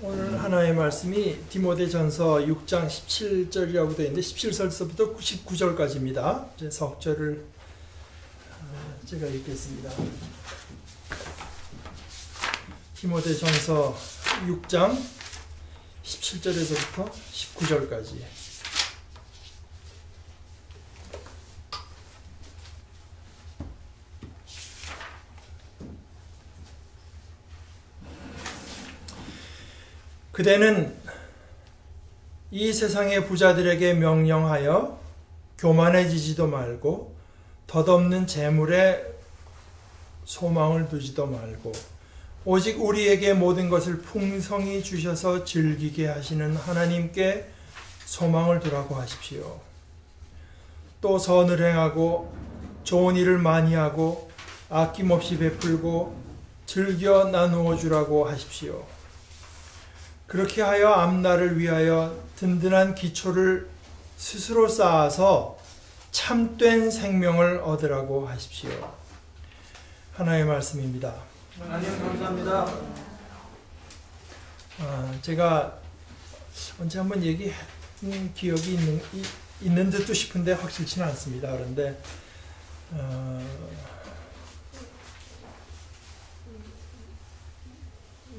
오늘 하나의 말씀이 디모데전서 6장 17절이라고 되어 있는데 17절부터 19절까지입니다. 이제 석절을 제가 읽겠습니다. 디모데전서 6장 17절에서부터 19절까지. 그대는 이 세상의 부자들에게 명령하여 교만해지지도 말고 덧없는 재물에 소망을 두지도 말고 오직 우리에게 모든 것을 풍성히 주셔서 즐기게 하시는 하나님께 소망을 두라고 하십시오. 또 선을 행하고 좋은 일을 많이 하고 아낌없이 베풀고 즐겨 나누어 주라고 하십시오. 그렇게 하여 앞날을 위하여 든든한 기초를 스스로 쌓아서 참된 생명을 얻으라고 하십시오. 하나의 말씀입니다. 하나님 감사합니다. 제가 언제 한번 얘기한 기억이 있는 듯도 싶은데 확실치는 않습니다. 그런데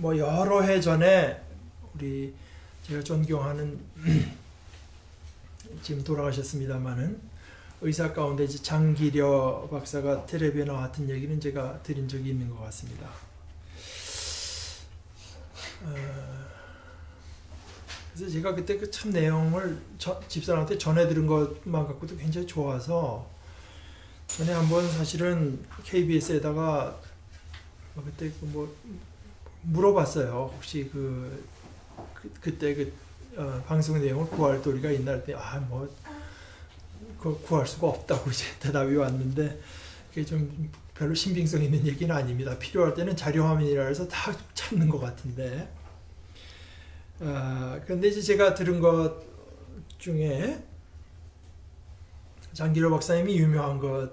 여러 해 전에 제가 존경하는 지금 돌아가셨습니다마는 의사 가운데 이제 장기려 박사가 텔레비에 나왔던 얘기는 제가 드린 적이 있는 것 같습니다. 그래서 제가 그때 그 참 내용을 집사람한테 전해 들은 것만 갖고도 굉장히 좋아서 전에 한번 사실은 KBS에다가 그때 물어봤어요. 혹시 그때 방송 내용을 구할 도리가 있나 했더니 구할 수가 없다고 이제 대답이 왔는데 그게 좀 별로 신빙성 있는 얘기는 아닙니다. 필요할 때는 자료화면이라 해서 다 찾는 것 같은데 그런데 이제 제가 들은 것 중에 장기로 박사님이 유명한 것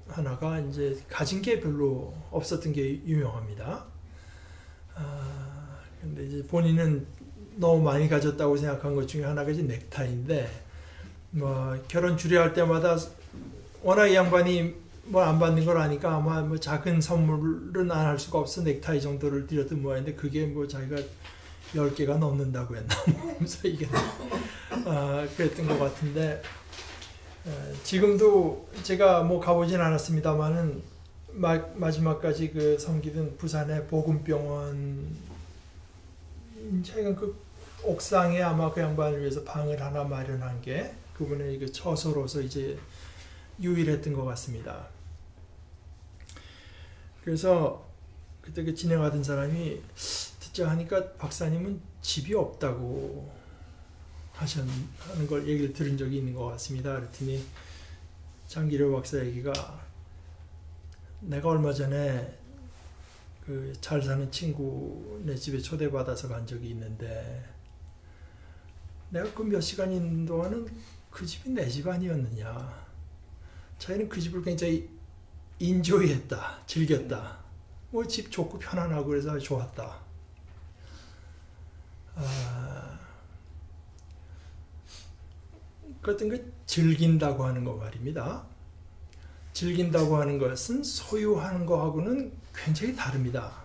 하나가 이제 가진 게 별로 없었던 게 유명합니다. 근데 이제 본인은 너무 많이 가졌다고 생각한 것 중에 하나가 이제 넥타이인데, 결혼 주례할 때마다 워낙 이 양반이 안 받는 걸 아니까 아마 작은 선물은 안 할 수가 없어 넥타이 정도를 드렸던 모양인데 그게 자기가 10개가 넘는다고 했나 그래서 이게 그랬던 것 같은데, 지금도 제가 가보진 않았습니다만은 마지막까지 그 섬기던 부산의 복음병원 최근 그 옥상에 아마 그 양반을 위해서 방을 하나 마련한 게 그분의 그 처소로서 이제 유일했던 것 같습니다. 그래서 그때 그 진행하던 사람이 듣자 하니까 박사님은 집이 없다고 하는 걸 얘기를 들은 적이 있는 것 같습니다. 그랬더니 장기려 박사 얘기가 내가 얼마 전에 그 잘 사는 친구네 집에 초대받아서 간 적이 있는데 내가 그 몇 시간 있는 동안은 그 집이 내 집 아니었느냐. 자기는 그 집을 굉장히 인조이했다. 즐겼다. 집 좋고 편안하고 그래서 좋았다. 그 어떤 그 즐긴다고 하는 거 말입니다. 즐긴다고 하는 것은 소유하는 거하고는 굉장히 다릅니다.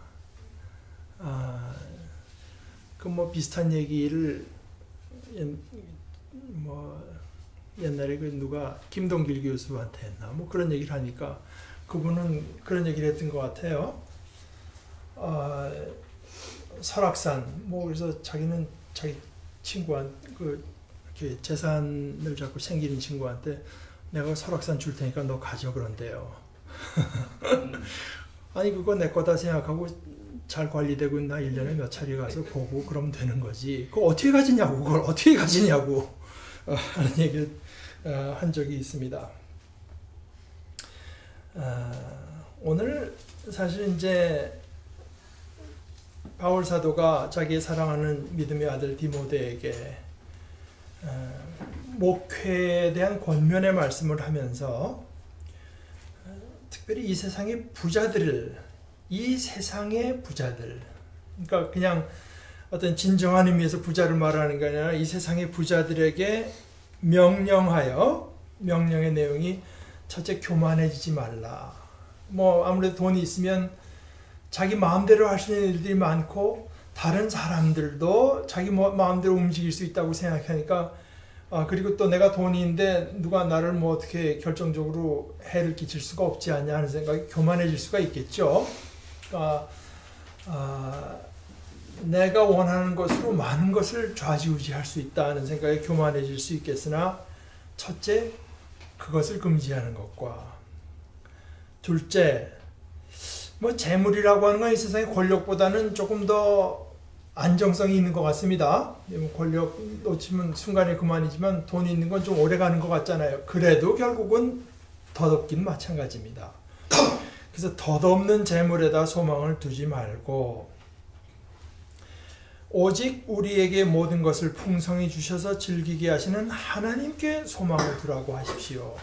비슷한 얘기를 옛날에 누가 김동길 교수한테 했나 그런 얘기를 하니까 그분은 그런 얘기를 했던 것 같아요. 설악산 그래서 자기는 자기 친구한테 이렇게 재산을 자꾸 챙기는 친구한테 내가 설악산 줄 테니까 너 가져 그런대요. 아니 그거 내 거다 생각하고 잘 관리되고 나 1년에 몇 차례 가서 보고 그러면 되는 거지. 그걸 어떻게 가지냐고 하는 얘기를 한 적이 있습니다. 오늘 사실 이제 바울 사도가 자기의 사랑하는 믿음의 아들 디모데에게 목회에 대한 권면의 말씀을 하면서 특별히 이 세상의 부자들, 그러니까 그냥 어떤 진정한 의미에서 부자를 말하는 게 아니라 이 세상의 부자들에게 명령의 내용이 첫째 교만해지지 말라. 뭐 아무래도 돈이 있으면 자기 마음대로 할 수 있는 일들이 많고 다른 사람들도 자기 마음대로 움직일 수 있다고 생각하니까 그리고 또 내가 돈이 있는데 누가 나를 뭐 어떻게 결정적으로 해를 끼칠 수가 없지 않냐 하는 생각이 교만해질 수가 있겠죠. 내가 원하는 것으로 많은 것을 좌지우지할 수 있다는 생각에 교만해질 수 있겠으나 첫째, 그것을 금지하는 것과 둘째, 뭐 재물이라고 하는 건 이 세상의 권력보다는 조금 더 안정성이 있는 것 같습니다. 권력 놓치면 순간에 그만이지만 돈이 있는 건 좀 오래 가는 것 같잖아요. 그래도 결국은 덧없긴 마찬가지입니다. 그래서 덧없는 재물에다 소망을 두지 말고 오직 우리에게 모든 것을 풍성히 주셔서 즐기게 하시는 하나님께 소망을 두라고 하십시오.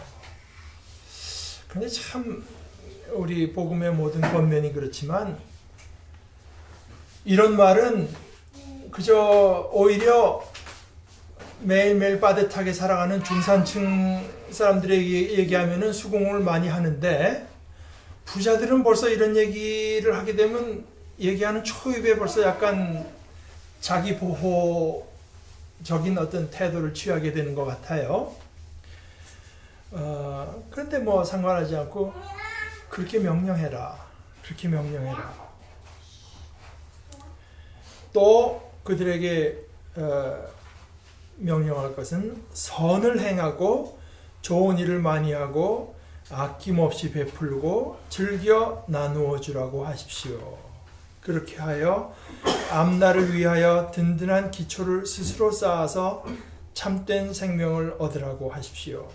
근데 참 우리 복음의 모든 권면이 그렇지만 이런 말은 그저 오히려 매일매일 빠듯하게 살아가는 중산층 사람들에게 얘기하면은 수긍을 많이 하는데 부자들은 벌써 이런 얘기를 하게 되면 얘기하는 초입에 벌써 약간 자기 보호적인 어떤 태도를 취하게 되는 것 같아요. 그런데 뭐 상관하지 않고 그렇게 명령해라. 그렇게 명령해라. 또 그들에게 명령할 것은 선을 행하고 좋은 일을 많이 하고 아낌없이 베풀고 즐겨 나누어 주라고 하십시오. 그렇게 하여 앞날을 위하여 든든한 기초를 스스로 쌓아서 참된 생명을 얻으라고 하십시오.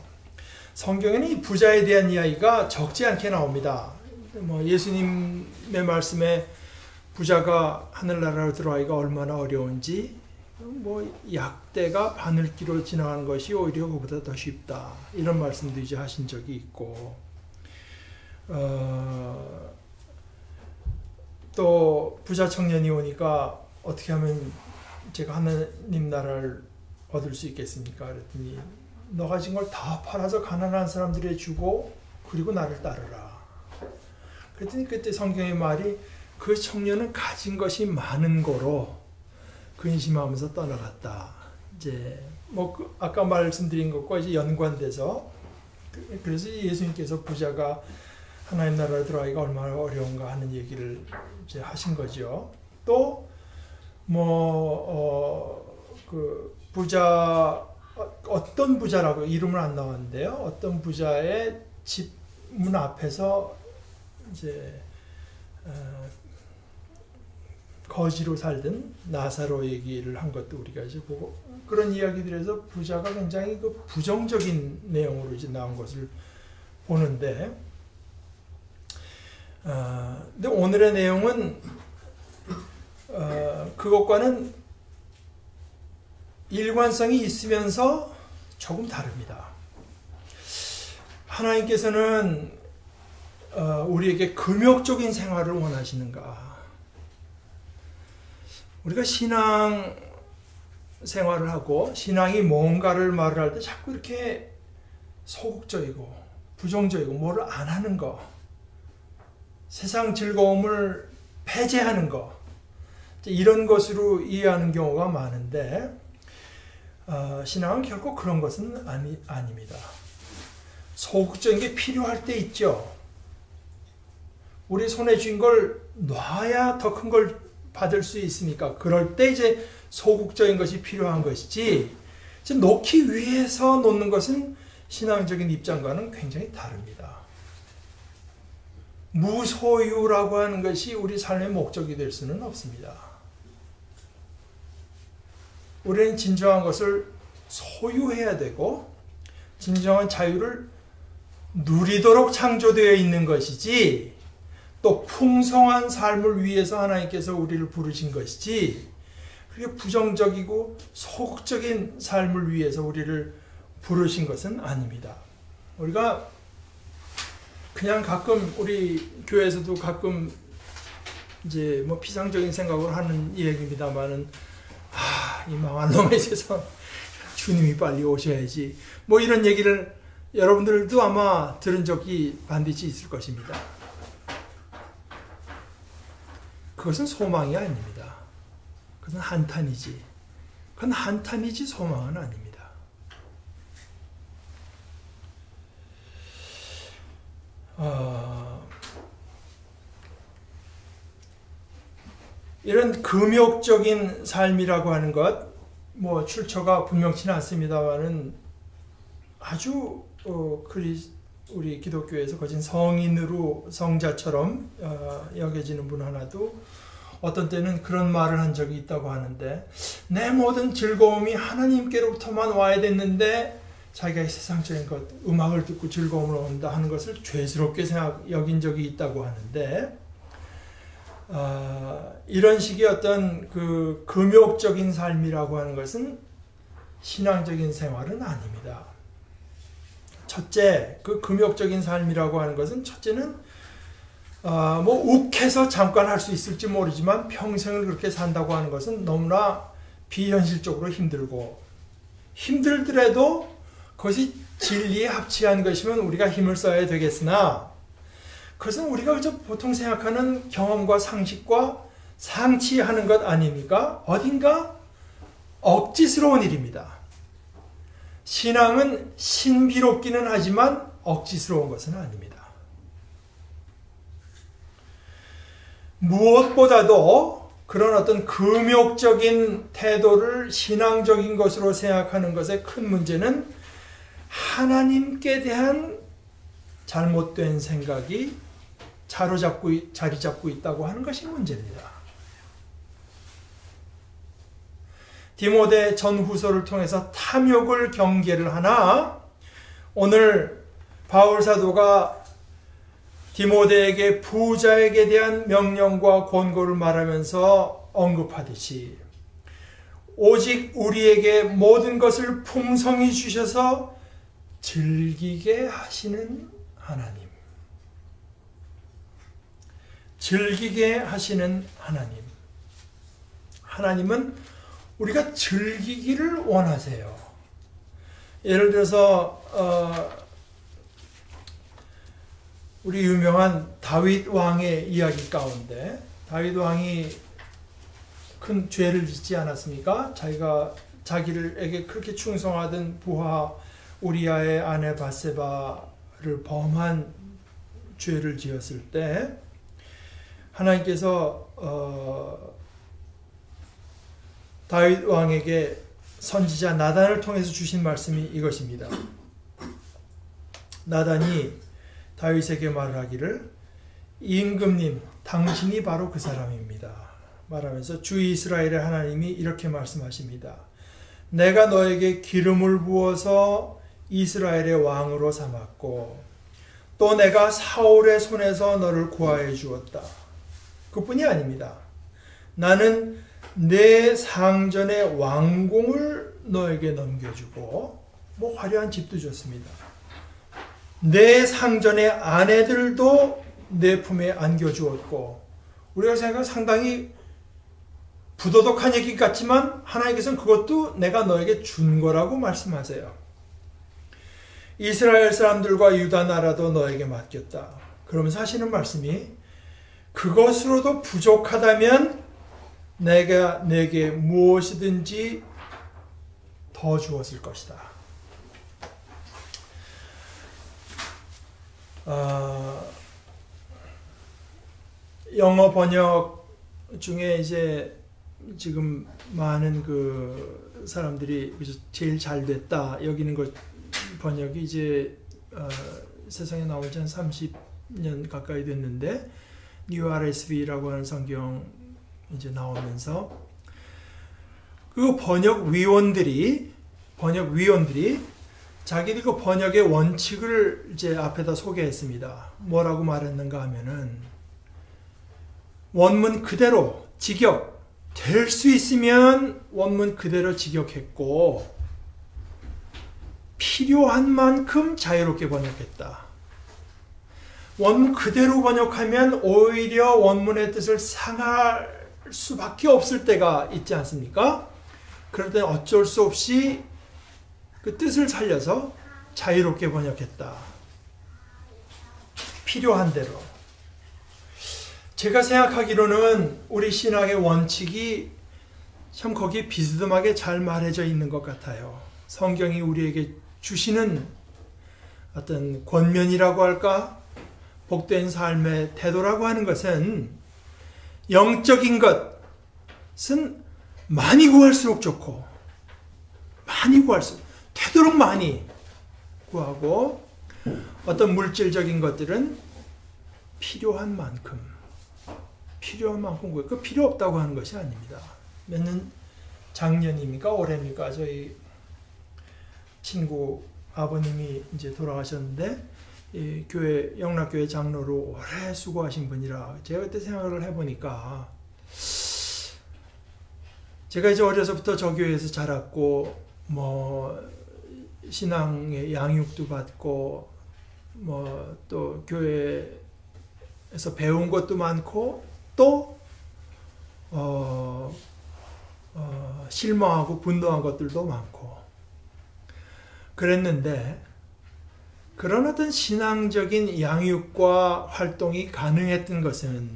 성경에는 이 부자에 대한 이야기가 적지 않게 나옵니다. 뭐 예수님의 말씀에 부자가 하늘나라로 들어가기가 얼마나 어려운지, 뭐 약대가 바늘기로 지나가는 것이 오히려 그보다 더 쉽다, 이런 말씀도 이제 하신 적이 있고, 또 부자 청년이 오니까 어떻게 하면 제가 하나님 나라를 얻을 수 있겠습니까? 그랬더니 너 가진 걸 다 팔아서 가난한 사람들에 주고 그리고 나를 따르라. 그랬더니 그때 성경의 말이 그 청년은 가진 것이 많은 거로 근심하면서 떠나갔다. 이제 뭐 아까 말씀드린 것과 이제 연관돼서, 그래서 예수님께서 부자가 하나님 나라에 들어가기가 얼마나 어려운가 하는 얘기를 이제 하신 거죠. 또 그 부자, 어떤 부자라고 이름은 안 나왔는데요. 어떤 부자의 집 문 앞에서 이제 거지로 살던 나사로 얘기를 한 것도 우리가 이제 보고, 그런 이야기들에서 부자가 굉장히 그 부정적인 내용으로 이제 나온 것을 보는데, 근데 오늘의 내용은 그것과는 일관성이 있으면서 조금 다릅니다. 하나님께서는 우리에게 금욕적인 생활을 원하시는가? 우리가 신앙 생활을 하고 신앙이 뭔가를 말을 할 때 자꾸 이렇게 소극적이고 부정적이고 뭐를 안 하는 거, 세상 즐거움을 폐쇄하는 거, 이런 것으로 이해하는 경우가 많은데, 신앙은 결코 그런 것은 아닙니다. 소극적인 게 필요할 때 있죠. 우리 손에 쥔 걸 놔야 더 큰 걸 받을 수 있으니까 그럴 때 이제 소극적인 것이 필요한 것이지, 놓기 위해서 놓는 것은 신앙적인 입장과는 굉장히 다릅니다. 무소유라고 하는 것이 우리 삶의 목적이 될 수는 없습니다. 우리는 진정한 것을 소유해야 되고 진정한 자유를 누리도록 창조되어 있는 것이지, 또 풍성한 삶을 위해서 하나님께서 우리를 부르신 것이지, 그게 부정적이고 소극적인 삶을 위해서 우리를 부르신 것은 아닙니다. 우리가 그냥 가끔 우리 교회에서도 가끔 이제 뭐 피상적인 생각으로 하는 얘기입니다만은 이 망한 놈의 세상 주님이 빨리 오셔야지 뭐 이런 얘기를 여러분들도 아마 들은 적이 반드시 있을 것입니다. 그것은 소망이 아닙니다. 그것은 한탄이지. 그건 한탄이지 소망은 아닙니다. 이런 금욕적인 삶이라고 하는 것, 뭐 출처가 분명치는 않습니다만은 아주 우리 기독교에서 거진 성인으로 성자처럼 여겨지는 분 하나도 어떤 때는 그런 말을 한 적이 있다고 하는데, 내 모든 즐거움이 하나님께로부터만 와야 됐는데 자기가 세상적인 것, 음악을 듣고 즐거움을 얻는다 하는 것을 죄스럽게 여긴 적이 있다고 하는데, 이런 식의 어떤 그 금욕적인 삶이라고 하는 것은 신앙적인 생활은 아닙니다. 첫째, 그 금욕적인 삶이라고 하는 것은 첫째는 뭐 욱해서 잠깐 할 수 있을지 모르지만 평생을 그렇게 산다고 하는 것은 너무나 비현실적으로 힘들고, 힘들더라도 그것이 진리에 합치한 것이면 우리가 힘을 써야 되겠으나, 그것은 우리가 그저 보통 생각하는 경험과 상식과 상치하는 것 아닙니까? 어딘가 억지스러운 일입니다. 신앙은 신비롭기는 하지만 억지스러운 것은 아닙니다. 무엇보다도 그런 어떤 금욕적인 태도를 신앙적인 것으로 생각하는 것의 큰 문제는 하나님께 대한 잘못된 생각이 자리 잡고 있다고 하는 것이 문제입니다. 디모데 전후서를 통해서 탐욕을 경계를 하나, 오늘 바울 사도가 디모데에게 부자에게 대한 명령과 권고를 말하면서 언급하듯이, 오직 우리에게 모든 것을 풍성히 주셔서 즐기게 하시는 하나님, 즐기게 하시는 하나님, 하나님은 우리가 즐기기를 원하세요. 예를 들어서 우리 유명한 다윗 왕의 이야기 가운데, 다윗 왕이 큰 죄를 짓지 않았습니까? 자기에게 그렇게 충성하던 부하 우리아의 아내 밧세바를 범한 죄를 지었을 때 하나님께서 다윗 왕에게 선지자 나단을 통해서 주신 말씀이 이것입니다. 나단이 다윗에게 말을 하기를, 임금님, 당신이 바로 그 사람입니다. 말하면서 주 이스라엘의 하나님이 이렇게 말씀하십니다. 내가 너에게 기름을 부어서 이스라엘의 왕으로 삼았고, 또 내가 사울의 손에서 너를 구하여 주었다. 그뿐이 아닙니다. 나는 내 상전의 왕궁을 너에게 넘겨주고, 뭐 화려한 집도 줬습니다. 내 상전의 아내들도 내 품에 안겨주었고, 우리가 생각하면 상당히 부도덕한 얘기 같지만 하나님께서는 그것도 내가 너에게 준 거라고 말씀하세요. 이스라엘 사람들과 유다 나라도 너에게 맡겼다. 그러면서 하시는 말씀이, 그것으로도 부족하다면 내가 내게 무엇이든지 더 주었을 것이다. 영어 번역 중에 이제 지금 많은 그 사람들이 제일 잘 됐다 여기는 것 번역이 이제 세상에 나온 지 한 30년 가까이 됐는데, New RSV라고 하는 성경 이제 나오면서 그 번역위원들이 자기들 그 번역의 원칙을 이제 앞에다 소개했습니다. 뭐라고 말했는가 하면은, 원문 그대로 직역, 될 수 있으면 원문 그대로 직역했고, 필요한 만큼 자유롭게 번역했다. 원문 그대로 번역하면 오히려 원문의 뜻을 상할 수밖에 없을 때가 있지 않습니까? 그럴 때는 어쩔 수 없이 그 뜻을 살려서 자유롭게 번역했다. 필요한 대로. 제가 생각하기로는 우리 신학의 원칙이 참 거기에 비스듬하게 잘 말해져 있는 것 같아요. 성경이 우리에게 주시는 어떤 권면이라고 할까? 복된 삶의 태도라고 하는 것은 영적인 것은 많이 구할수록 좋고 많이 구할수록 되도록 많이 구하고 어떤 물질적인 것들은 필요한 만큼 구해. 그 필요 없다고 하는 것이 아닙니다. 몇 년 작년입니까? 올해입니까? 저희 친구 아버님이 이제 돌아가셨는데 이 교회 영락교회 장로로 오래 수고하신 분이라 제가 그때 생각을 해보니까 제가 이제 어려서부터 저 교회에서 자랐고 뭐 신앙의 양육도 받고 뭐 또 교회에서 배운 것도 많고 또 실망하고 분노한 것들도 많고 그랬는데 그런 어떤 신앙적인 양육과 활동이 가능했던 것은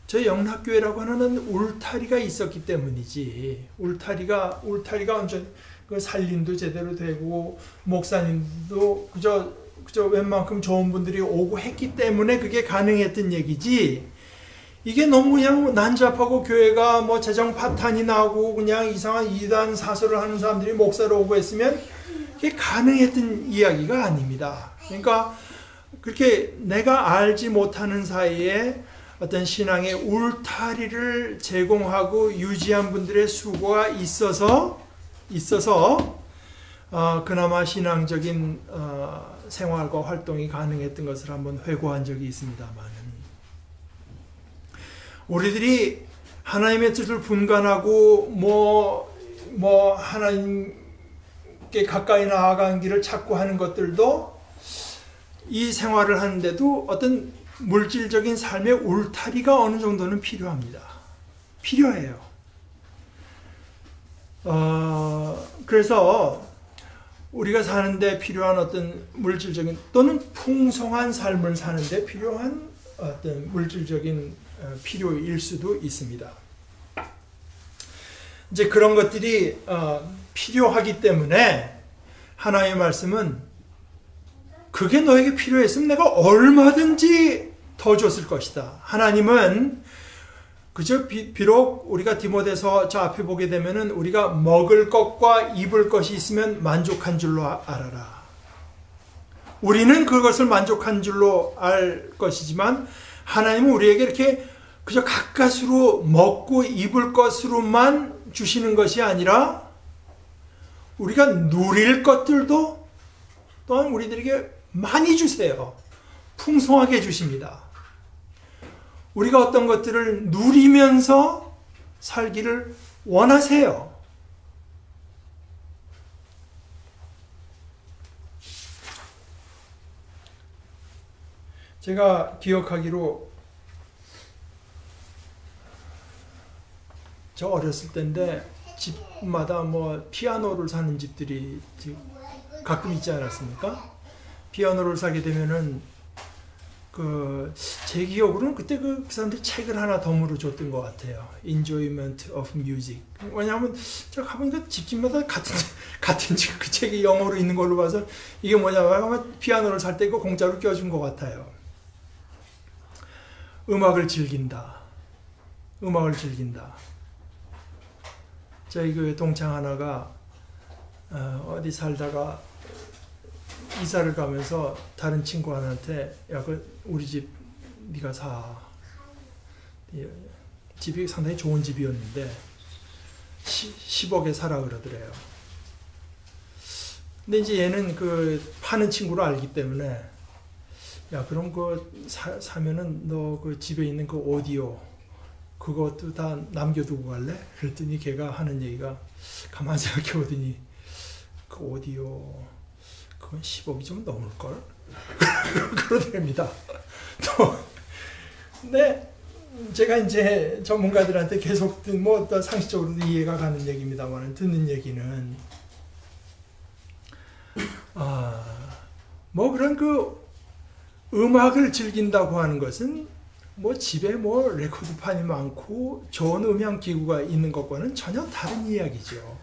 저 영락교회라고 하는 울타리가 있었기 때문이지. 울타리가 완전 그 살림도 제대로 되고 목사님도 그저 웬만큼 좋은 분들이 오고 했기 때문에 그게 가능했던 얘기지. 이게 너무 그냥 난잡하고 교회가 뭐 재정 파탄이 나고 그냥 이상한 이단 사설을 하는 사람들이 목사로 오고 했으면 그게 가능했던 이야기가 아닙니다. 그러니까 그렇게 내가 알지 못하는 사이에 어떤 신앙의 울타리를 제공하고 유지한 분들의 수고가 있어서 그나마 신앙적인 생활과 활동이 가능했던 것을 한번 회고한 적이 있습니다만 우리들이 하나님의 뜻을 분간하고 뭐 하나님께 가까이 나아가는 길을 찾고 하는 것들도 이 생활을 하는데도 어떤 물질적인 삶의 울타리가 어느 정도는 필요합니다. 필요해요. 그래서 우리가 사는데 필요한 어떤 물질적인 또는 풍성한 삶을 사는데 필요한 어떤 물질적인 필요일 수도 있습니다. 이제 그런 것들이 필요하기 때문에 하나님의 말씀은 그게 너에게 필요했으면 내가 얼마든지 더 줬을 것이다. 하나님은 그저 비록 우리가 디모데서 저 앞에 보게 되면은 우리가 먹을 것과 입을 것이 있으면 만족한 줄로 알아라. 우리는 그것을 만족한 줄로 알 것이지만 하나님은 우리에게 이렇게 그저 가까스로 먹고 입을 것으로만 주시는 것이 아니라 우리가 누릴 것들도 또한 우리들에게 많이 주세요. 풍성하게 주십니다. 우리가 어떤 것들을 누리면서 살기를 원하세요. 제가 기억하기로 저 어렸을 때인데 집마다 뭐 피아노를 사는 집들이 가끔 있지 않았습니까? 피아노를 사게 되면은 제 기억으로는 그때 그 사람들이 책을 하나 덤으로 줬던 것 같아요. Enjoyment of Music. 왜냐하면 제가 가보니까 집집마다 같은 그 책이 영어로 있는 걸로 봐서 이게 뭐냐면 아마 피아노를 살 때 이거 공짜로 껴준 것 같아요. 음악을 즐긴다. 저희 교회 동창 하나가 어디 살다가 이사를 가면서 다른 친구 하나한테 야, 우리 집 네가 사. 집이 상당히 좋은 집이었는데 10억에 사라 그러더래요. 근데 이제 얘는 그 파는 친구를 알기 때문에 야, 그럼 사면은 너 그 집에 있는 그 오디오 그것도 다 남겨두고 갈래? 그랬더니 걔가 하는 얘기가 가만히 생각해 보더니 그 오디오 그건 10억이 좀 넘을걸? 그러도 됩니다. 또, 근데 제가 이제 전문가들한테 계속 뭐 상식적으로도 이해가 가는 얘기입니다만 듣는 얘기는 뭐 그런 그 음악을 즐긴다고 하는 것은 뭐 집에 뭐 레코드판이 많고 좋은 음향 기구가 있는 것과는 전혀 다른 이야기죠.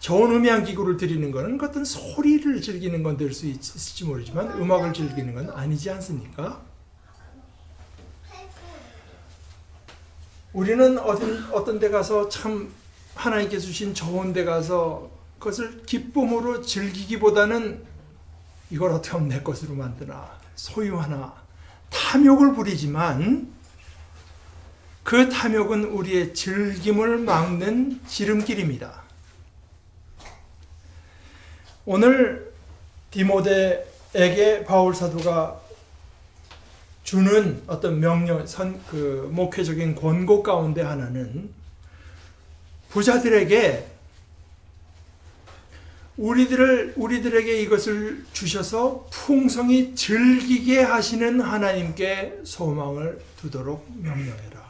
좋은 음향 기구를 들이는 것은 어떤 소리를 즐기는 건 될 수 있을지 모르지만 음악을 즐기는 건 아니지 않습니까? 우리는 어떤 데 가서 참 하나님께서 주신 좋은 데 가서 그것을 기쁨으로 즐기기보다는 이걸 어떻게 하면 내 것으로 만드나 소유하나 탐욕을 부리지만 그 탐욕은 우리의 즐김을 막는 지름길입니다. 오늘 디모데에게 바울 사도가 주는 어떤 명령, 목회적인 권고 가운데 하나는 부자들에게 우리들에게 이것을 주셔서 풍성히 즐기게 하시는 하나님께 소망을 두도록 명령해라.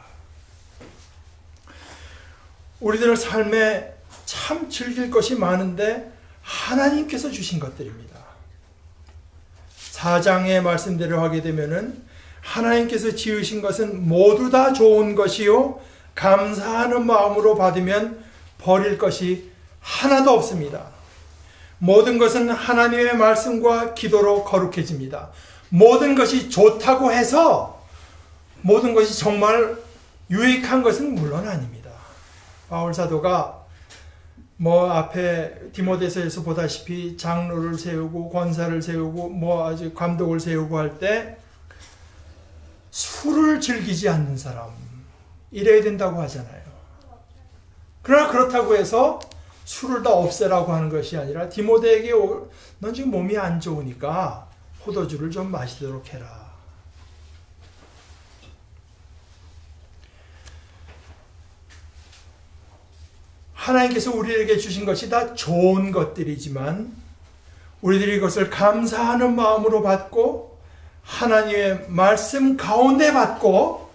우리들 삶에 참 즐길 것이 많은데 하나님께서 주신 것들입니다. 4장의 말씀대로 하게 되면은 하나님께서 지으신 것은 모두 다 좋은 것이요 감사하는 마음으로 받으면 버릴 것이 하나도 없습니다. 모든 것은 하나님의 말씀과 기도로 거룩해집니다. 모든 것이 좋다고 해서 모든 것이 정말 유익한 것은 물론 아닙니다. 바울 사도가 뭐 앞에 디모데서에서 보다시피 장로를 세우고 권사를 세우고 뭐 아주 감독을 세우고 할 때 술을 즐기지 않는 사람 이래야 된다고 하잖아요. 그러나 그렇다고 해서 술을 다 없애라고 하는 것이 아니라 디모데에게 넌 지금 몸이 안 좋으니까 포도주를 좀 마시도록 해라. 하나님께서 우리에게 주신 것이 다 좋은 것들이지만 우리들이 이것을 감사하는 마음으로 받고 하나님의 말씀 가운데 받고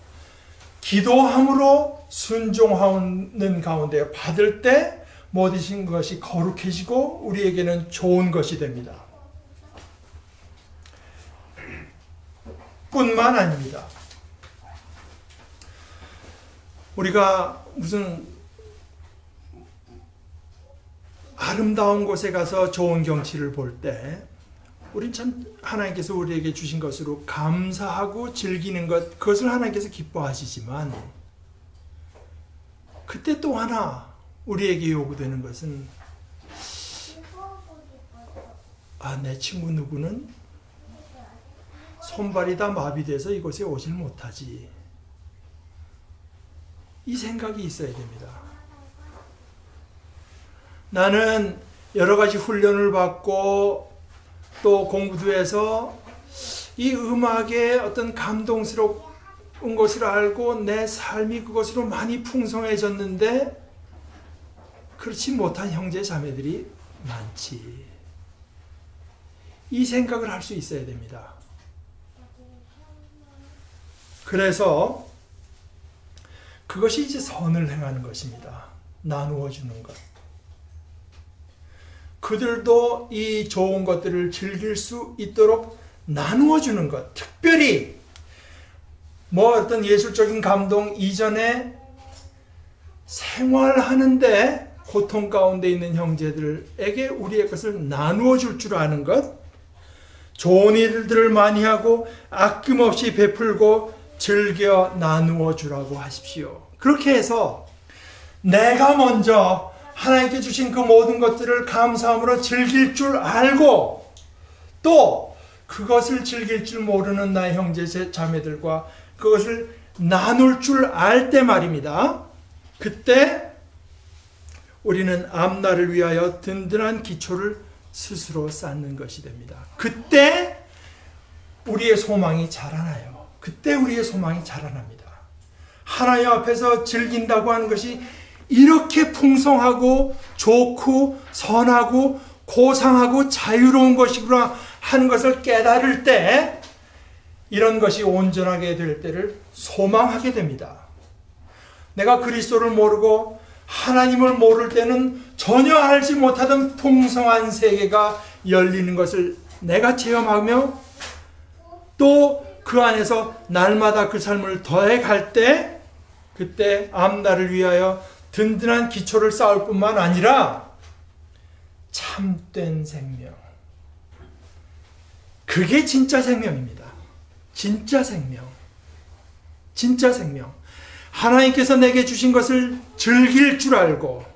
기도함으로 순종하는 가운데 받을 때 모든 것이 거룩해지고 우리에게는 좋은 것이 됩니다. 뿐만 아닙니다. 우리가 무슨 아름다운 곳에 가서 좋은 경치를 볼 때 우린 참 하나님께서 우리에게 주신 것으로 감사하고 즐기는 것, 그것을 하나님께서 기뻐하시지만 그때 또 하나 우리에게 요구되는 것은 내 친구 누구는 손발이 다 마비돼서 이곳에 오질 못하지. 이 생각이 있어야 됩니다. 나는 여러 가지 훈련을 받고 또 공부도 해서 이 음악의 어떤 감동스러운 것을 알고 내 삶이 그것으로 많이 풍성해졌는데 그렇지 못한 형제 자매들이 많지. 이 생각을 할 수 있어야 됩니다. 그래서 그것이 이제 선을 행하는 것입니다. 나누어 주는 것. 그들도 이 좋은 것들을 즐길 수 있도록 나누어 주는 것. 특별히 뭐 어떤 예술적인 감동 이전에 생활하는데 고통 가운데 있는 형제들에게 우리의 것을 나누어 줄 줄 아는 것. 좋은 일들을 많이 하고 아낌없이 베풀고 즐겨 나누어 주라고 하십시오. 그렇게 해서 내가 먼저 하나님께 주신 그 모든 것들을 감사함으로 즐길 줄 알고 또 그것을 즐길 줄 모르는 나의 형제 자매들과 그것을 나눌 줄 알 때 말입니다. 그때 우리는 앞날을 위하여 든든한 기초를 스스로 쌓는 것이 됩니다. 그때 우리의 소망이 자라나요. 그때 우리의 소망이 자라납니다. 하나님 앞에서 즐긴다고 하는 것이 이렇게 풍성하고 좋고 선하고 고상하고 자유로운 것이구나 하는 것을 깨달을 때 이런 것이 온전하게 될 때를 소망하게 됩니다. 내가 그리스도를 모르고 하나님을 모를 때는 전혀 알지 못하던 풍성한 세계가 열리는 것을 내가 체험하며 또 그 안에서 날마다 그 삶을 더해갈 때 그때 앞날을 위하여 든든한 기초를 쌓을 뿐만 아니라 참된 생명, 그게 진짜 생명입니다. 진짜 생명, 진짜 생명. 하나님께서 내게 주신 것을 즐길 줄 알고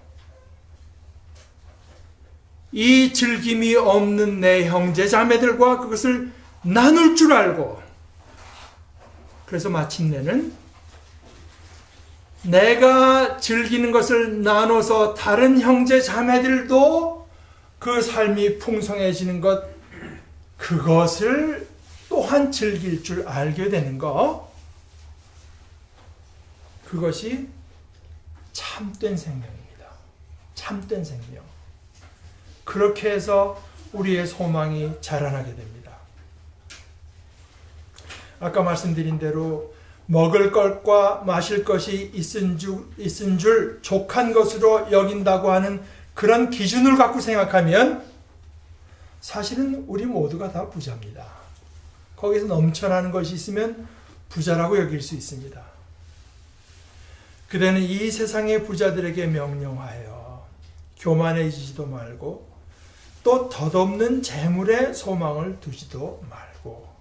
이 즐김이 없는 내 형제 자매들과 그것을 나눌 줄 알고, 그래서 마침내는 내가 즐기는 것을 나눠서 다른 형제 자매들도 그 삶이 풍성해지는 것, 그것을 또한 즐길 줄 알게 되는 것, 그것이 참된 생명입니다. 참된 생명. 그렇게 해서 우리의 소망이 자라나게 됩니다. 아까 말씀드린 대로 먹을 것과 마실 것이 있은 줄 족한 것으로 여긴다고 하는 그런 기준을 갖고 생각하면 사실은 우리 모두가 다 부자입니다. 거기서 넘쳐나는 것이 있으면 부자라고 여길 수 있습니다. 그대는 이 세상의 부자들에게 명령하여 교만해지지도 말고 또 덧없는 재물에 소망을 두지도 말고.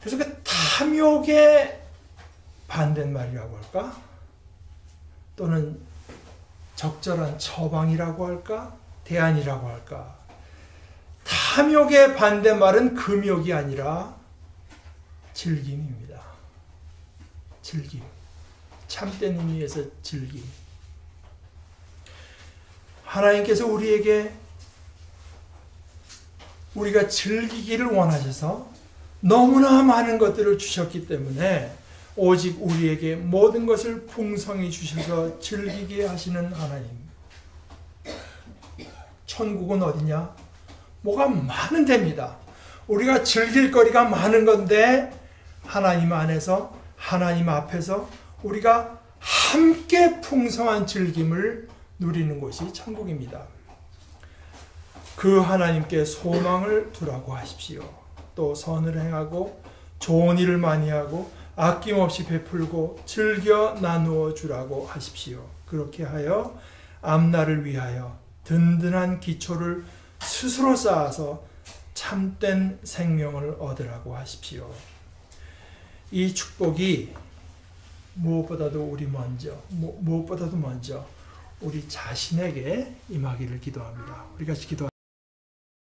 그래서 그 탐욕의 반대말이라고 할까? 또는 적절한 처방이라고 할까? 대안이라고 할까? 탐욕의 반대말은 금욕이 아니라 즐김입니다. 즐김. 참된 의미에서 즐김. 하나님께서 우리에게 우리가 즐기기를 원하셔서 너무나 많은 것들을 주셨기 때문에 오직 우리에게 모든 것을 풍성히 주셔서 즐기게 하시는 하나님. 천국은 어디냐? 뭐가 많은 데입니다. 우리가 즐길 거리가 많은 건데 하나님 안에서, 하나님 앞에서 우리가 함께 풍성한 즐김을 누리는 곳이 천국입니다. 그 하나님께 소망을 두라고 하십시오. 또 선을 행하고 좋은 일을 많이 하고 아낌없이 베풀고 즐겨 나누어 주라고 하십시오. 그렇게 하여 앞날을 위하여 든든한 기초를 스스로 쌓아서 참된 생명을 얻으라고 하십시오. 이 축복이 무엇보다도 먼저 우리 자신에게 임하기를 기도합니다. 우리 같이 기도합니다.